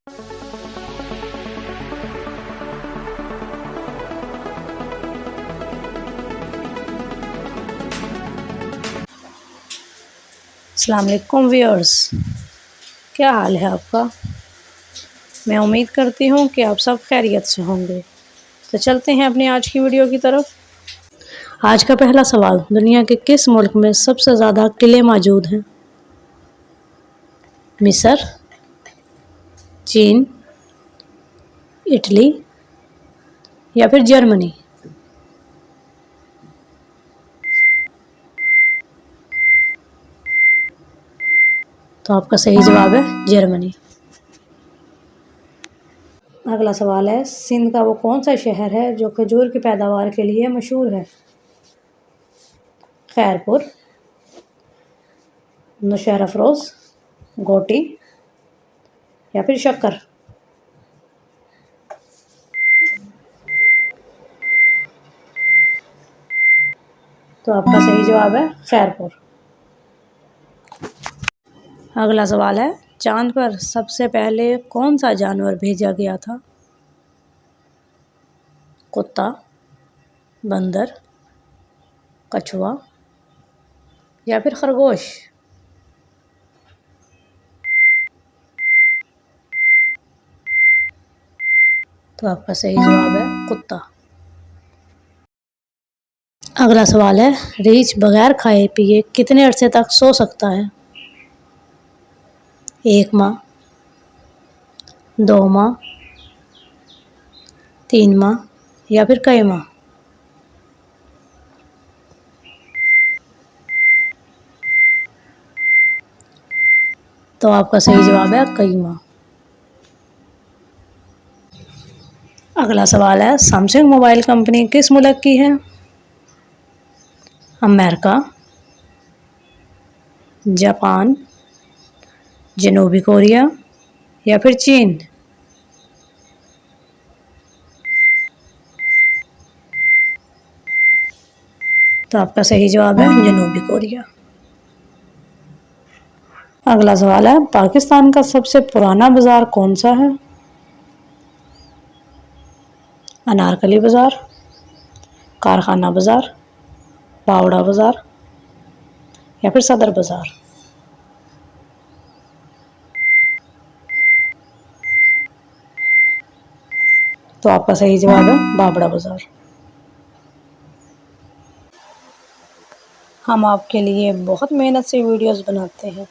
अस्सलाम वालेकुम व्यूअर्स, क्या हाल है आपका। मैं उम्मीद करती हूँ कि आप सब खैरियत से होंगे। तो चलते हैं अपनी आज की वीडियो की तरफ। आज का पहला सवाल, दुनिया के किस मुल्क में सबसे ज़्यादा किले मौजूद हैं। मिस्र, चीन, इटली या फिर जर्मनी। तो आपका सही जवाब है जर्मनी। अगला सवाल है, सिंध का वो कौन सा शहर है जो खजूर की पैदावार के लिए मशहूर है। खैरपुर, नौशहर अफरोज, गोटी या फिर शक्कर। तो आपका सही जवाब है खैरपुर। अगला सवाल है, चांद पर सबसे पहले कौन सा जानवर भेजा गया था। कुत्ता, बंदर, कछुआ या फिर खरगोश। तो आपका सही जवाब है कुत्ता। अगला सवाल है, रीछ बगैर खाए पिए कितने अरसे तक सो सकता है। 1 माह, 2 माह, 3 माह या फिर कई माह। तो आपका सही जवाब है कई माह। अगला सवाल है, सैमसंग मोबाइल कंपनी किस मुल्क की है। अमेरिका, जापान, जनूबी कोरिया या फिर चीन। तो आपका सही जवाब है जनूबी कोरिया। अगला सवाल है, पाकिस्तान का सबसे पुराना बाजार कौन सा है। अनारकली बाजार, कारखाना बाजार, बावड़ा बाजार या फिर सदर बाजार। तो आपका सही जवाब है बावड़ा बाजार। हम आपके लिए बहुत मेहनत से वीडियोस बनाते हैं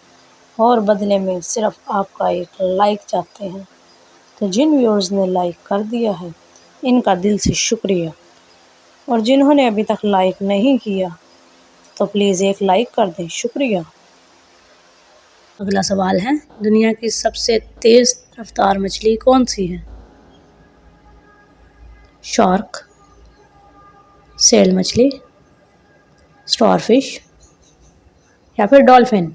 और बदले में सिर्फ आपका एक लाइक चाहते हैं। तो जिन व्यूअर्स ने लाइक कर दिया है, इनका दिल से शुक्रिया। और जिन्होंने अभी तक लाइक नहीं किया, तो प्लीज़ एक लाइक कर दें, शुक्रिया। अगला सवाल है, दुनिया की सबसे तेज़ रफ्तार मछली कौन सी है। शार्क, सेल मछली, स्टारफिश या फिर डॉल्फिन।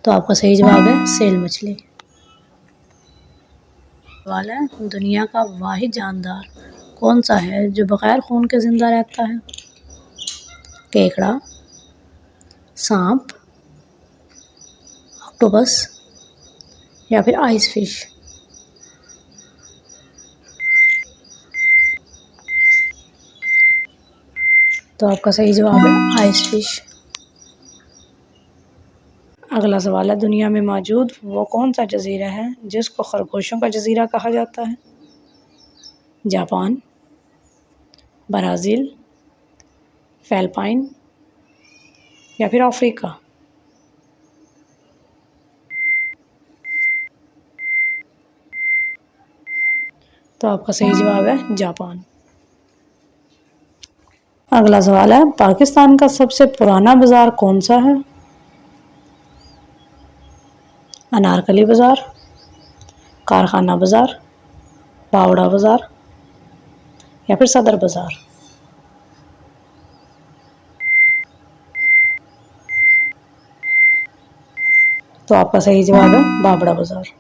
तो आपका सही जवाब है सेल मछली। सवाल है, दुनिया का वाहिद जानदार कौन सा है जो बगैर खून के जिंदा रहता है। केकड़ा, सांप, ऑक्टोपस या फिर आइस फिश। तो आपका सही जवाब है आइस फिश। अगला सवाल है, दुनिया में मौजूद वो कौन सा जजीरा है जिसको खरगोशों का जजीरा कहा जाता है। जापान, ब्राज़ील, फिलिपाइन या फिर अफ्रीका। तो आपका सही जवाब है जापान। अगला सवाल है, पाकिस्तान का सबसे पुराना बाजार कौन सा है। अनारकली बाजार, कारखाना बाजार, बावड़ा बाजार या फिर सदर बाजार। तो आपका सही जवाब है बावड़ा बाजार।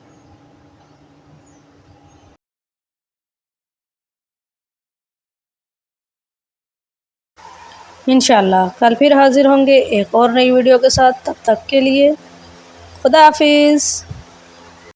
इंशाल्लाह कल फिर हाज़िर होंगे एक और नई वीडियो के साथ। तब तक के लिए खुदा हाफिज़।